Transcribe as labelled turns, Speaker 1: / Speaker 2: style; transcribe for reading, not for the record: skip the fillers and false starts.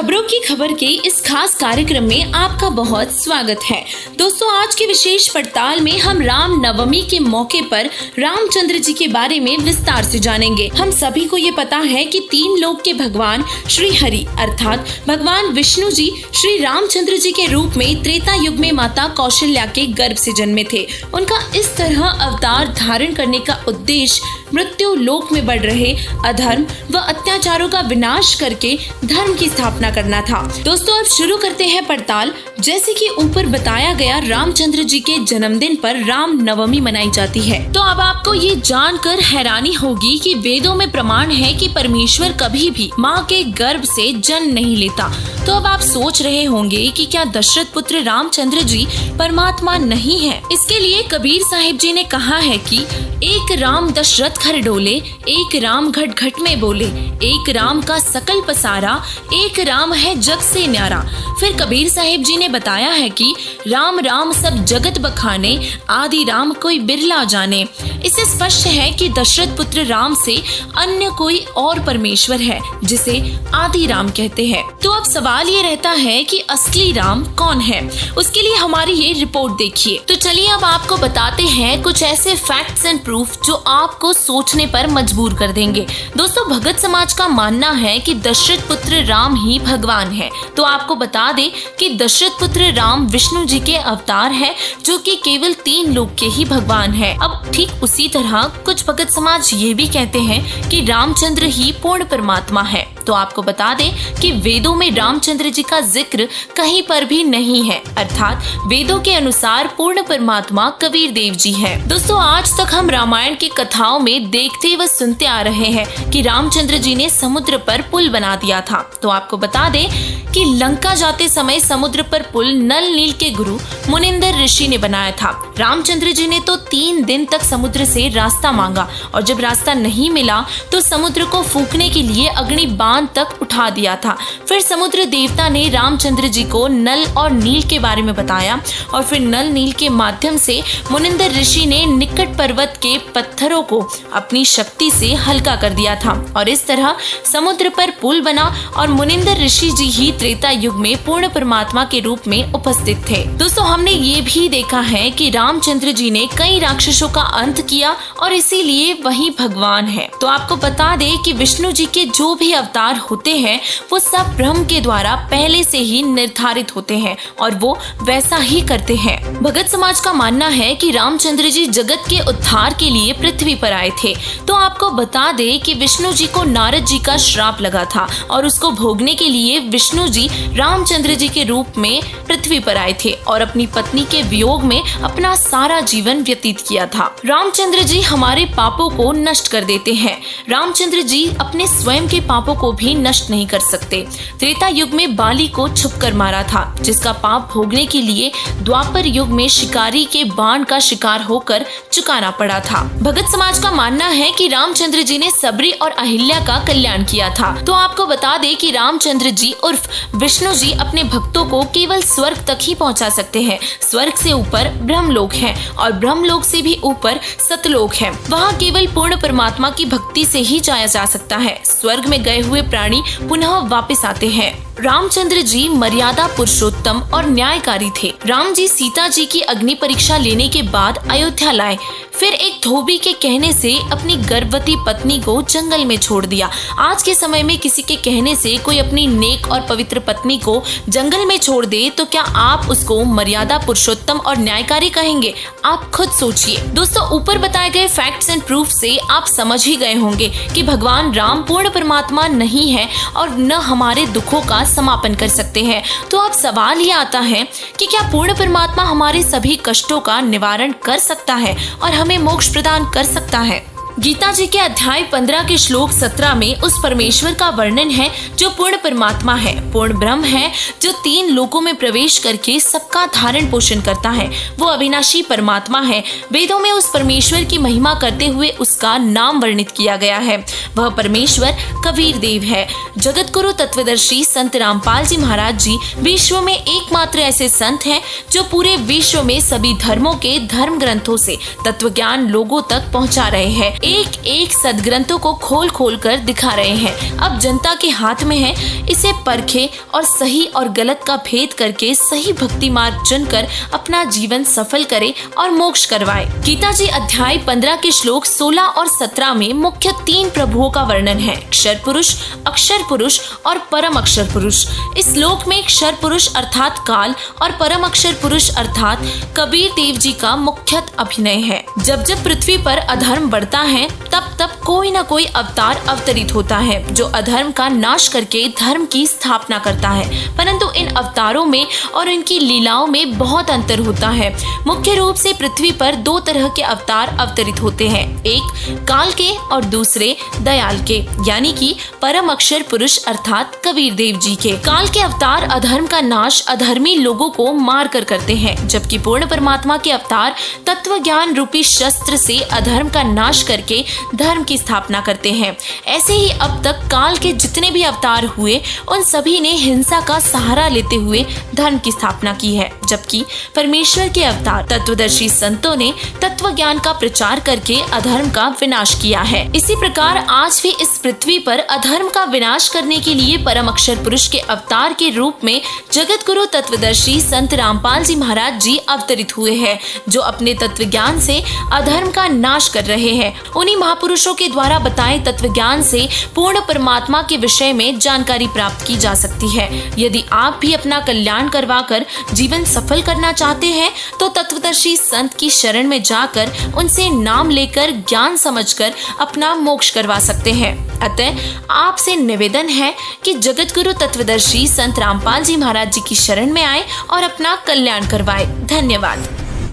Speaker 1: खबरों की खबर के इस खास कार्यक्रम में आपका बहुत स्वागत है। दोस्तों, आज की विशेष पड़ताल में हम राम नवमी के मौके पर रामचंद्र जी के बारे में विस्तार से जानेंगे। हम सभी को ये पता है कि तीन लोक के भगवान श्री हरि अर्थात भगवान विष्णु जी श्री रामचंद्र जी के रूप में त्रेता युग में माता कौशल्या के गर्भ से जन्मे थे। उनका इस तरह अवतार धारण करने का उद्देश्य मृत्यु लोक में बढ़ रहे अधर्म व अत्याचारों का विनाश करके धर्म की स्थापना करना था। दोस्तों, अब शुरू करते हैं पड़ताल। जैसे कि ऊपर बताया गया, रामचंद्र जी के जन्मदिन पर राम नवमी मनाई जाती है। तो अब आपको ये जानकर हैरानी होगी कि वेदों में प्रमाण है कि परमेश्वर कभी भी माँ के गर्भ से जन्म नहीं लेता। तो अब आप सोच रहे होंगे कि क्या दशरथ पुत्र रामचंद्र जी परमात्मा नहीं है? इसके लिए कबीर साहिब जी ने कहा है कि एक राम दशरथ घर डोले, एक राम घट घट में बोले, एक राम का सकल पसारा, एक राम है जग से न्यारा। फिर कबीर साहिब जी ने बताया है कि राम राम सब जगत बखाने, आदि राम कोई बिरला जाने। इससे स्पष्ट है कि दशरथ पुत्र राम से अन्य कोई और परमेश्वर है जिसे आदि राम कहते हैं। तो अब सवाल ये रहता है कि असली राम कौन है? उसके लिए हमारी ये रिपोर्ट देखिए। तो चलिए अब आपको बताते हैं कुछ ऐसे फैक्ट्स एंड प्रूफ जो आपको सोचने पर मजबूर कर देंगे। दोस्तों, भगत समाज का मानना है कि दशरथ पुत्र राम ही भगवान है। तो आपको बता दें कि दशरथ पुत्र राम विष्णु जी के अवतार है, जो कि केवल तीन लोक के ही भगवान है। अब ठीक उसी तरह कुछ भगत समाज ये भी कहते हैं कि रामचंद्र ही पूर्ण परमात्मा है। तो आपको बता दें कि वेदों में रामचंद्र जी का जिक्र कहीं पर भी नहीं है, अर्थात वेदों के अनुसार पूर्ण परमात्मा कबीर देव जी है। दोस्तों, आज तक हम रामायण की कथाओं में देखते व सुनते आ रहे हैं कि रामचंद्र जी ने समुद्र पर पुल बना दिया था। तो आपको बता दें कि लंका जाते समय समुद्र पर पुल नल नील के गुरु मुनिंदर ऋषि ने बनाया था। रामचंद्र जी ने तो 3 दिन तक समुद्र से रास्ता मांगा और जब रास्ता नहीं मिला तो समुद्र को फूंकने के लिए अग्नि बांध तक उठा दिया था। फिर समुद्र देवता ने रामचंद्र जी को नल और नील के बारे में बताया और फिर नल नील के माध्यम से मुनिंदर ऋषि ने निकट पर्वत के पत्थरों को अपनी शक्ति से हल्का कर दिया था और इस तरह समुद्र पर पुल बना और मुनिंदर ऋषि जी ही त्रेता युग में पूर्ण परमात्मा के रूप में उपस्थित थे। दोस्तों, हमने ये भी देखा है कि रामचंद्र जी ने कई राक्षसों का अंत किया और इसीलिए वही भगवान है। तो आपको बता दें कि विष्णु जी के जो भी अवतार होते हैं वो सब ब्रह्म के द्वारा पहले से ही निर्धारित होते हैं और वो वैसा ही करते हैं। भगत समाज का मानना है कि रामचंद्र जी जगत के उद्धार के लिए पृथ्वी पर आए थे। तो आपको बता दें कि विष्णु जी को नारद जी का श्राप लगा था और उसको भोगने के लिए विष्णु जी रामचंद्र जी के रूप में पृथ्वी पर आए थे और अपनी पत्नी के वियोग में अपना सारा जीवन व्यतीत किया था। रामचंद्र जी हमारे पापों को नष्ट कर देते हैं। रामचंद्र जी अपने स्वयं के पापों को भी नष्ट नहीं कर सकते। त्रेता युग में बाली को छुपकर मारा था, जिसका पाप भोगने के लिए द्वापर युग में शिकारी के बाण का शिकार होकर चुकाना पड़ा था। भगत समाज का मानना है कि रामचंद्र जी ने सबरी और अहिल्या का कल्याण किया था। तो आपको बता दें कि रामचंद्र जी उर्फ विष्णु जी अपने भक्तों को केवल स्वर्ग तक ही पहुंचा सकते हैं। स्वर्ग से ऊपर ब्रह्मलोक है और ब्रह्मलोक से भी ऊपर सतलोक है। वहाँ केवल पूर्ण परमात्मा की भक्ति से ही जाया जा सकता है। स्वर्ग में गए हुए प्राणी पुनः वापस आते हैं। रामचंद्र जी मर्यादा पुरुषोत्तम और न्यायकारी थे। राम जी सीता जी की अग्नि परीक्षा लेने के बाद अयोध्या लाए, फिर एक धोबी के कहने से अपनी गर्भवती पत्नी को जंगल में छोड़ दिया। आज के समय में किसी के कहने से कोई अपनी नेक और पवित्र पत्नी को जंगल में छोड़ दे तो क्या आप उसको मर्यादा पुरुषोत्तम और न्यायकारी कहेंगे? आप खुद सोचिए। दोस्तों, ऊपर बताए गए फैक्ट्स एंड प्रूफ से आप समझ ही गए होंगे कि भगवान राम पूर्ण परमात्मा नहीं है और न हमारे दुखों का समापन कर सकते हैं। तो अब सवाल ये आता है कि क्या पूर्ण परमात्मा हमारे सभी कष्टों का निवारण कर सकता है और हमें मोक्ष प्रदान कर सकता है? गीता जी के अध्याय 15 के श्लोक 17 में उस परमेश्वर का वर्णन है जो पूर्ण परमात्मा है, पूर्ण ब्रह्म है, जो 3 लोकों में प्रवेश करके सबका धारण पोषण करता है। वो अविनाशी परमात्मा है। वेदों में उस परमेश्वर की महिमा करते हुए उसका नाम वर्णित किया गया है। वह परमेश्वर कबीर देव है। जगत गुरु तत्वदर्शी संत रामपाल जी महाराज जी विश्व में एकमात्र ऐसे संत हैं जो पूरे विश्व में सभी धर्मों के धर्म ग्रंथों से तत्व ज्ञान लोगों तक पहुँचा रहे हैं। एक एक सदग्रंथों को खोल खोल कर दिखा रहे हैं। अब जनता के हाथ में है इसे परखे और सही और गलत का भेद करके सही भक्ति मार्ग चुनकर अपना जीवन सफल करे और मोक्ष करवाए। गीता जी अध्याय 15 के श्लोक 16 और 17 में मुख्य 3 प्रभुओं का वर्णन है, क्षर पुरुष, अक्षर पुरुष और परम अक्षर पुरुष। इस श्लोक में क्षर पुरुष अर्थात काल और परम अक्षर पुरुष अर्थात कबीर देव जी का मुख्यत अभिनय है। जब जब पृथ्वी पर अधर्म बढ़ता है तब तब कोई न कोई अवतार अवतरित होता है जो अधर्म का नाश करके धर्म की स्थापना करता है। परंतु इन अवतारों में और इनकी लीलाओं में बहुत अंतर होता है। मुख्य रूप से पृथ्वी पर 2 तरह के अवतार अवतरित होते हैं, एक काल के और दूसरे दयाल के, यानी कि परम अक्षर पुरुष अर्थात कबीर देव जी के। काल के अवतार अधर्म का नाश अधर्मी लोगों को मार कर करते हैं, जबकि पूर्ण परमात्मा के अवतार तत्व ज्ञान रूपी शस्त्र से अधर्म का नाश करके धर्म की स्थापना करते हैं। ऐसे ही अब तक काल के जितने भी अवतार हुए उन सभी ने हिंसा का सहारा लेते हुए धर्म की स्थापना की है, जबकि परमेश्वर के अवतार तत्वदर्शी संतों ने तत्व ज्ञान का प्रचार करके अधर्म का विनाश किया है। इसी प्रकार आज भी इस पृथ्वी पर अधर्म का विनाश करने के लिए परम अक्षर पुरुष के अवतार के रूप में जगत गुरु तत्वदर्शी संत रामपाल जी महाराज जी अवतरित हुए हैं, जो अपने तत्व ज्ञान से अधर्म का नाश कर रहे हैं। उन्हीं महापुरुषों के द्वारा बताए तत्व ज्ञान से पूर्ण परमात्मा के विषय में जानकारी प्राप्त की जा सकती है। यदि आप भी अपना कल्याण करवाकर जीवन सफल करना चाहते हैं तो तत्वदर्शी संत की शरण में जाकर उनसे नाम लेकर ज्ञान समझकर अपना मोक्ष करवा सकते हैं। अतः आपसे निवेदन है कि जगत गुरु तत्वदर्शी संत रामपाल जी महाराज जी की शरण में आए और अपना कल्याण करवाए। धन्यवाद।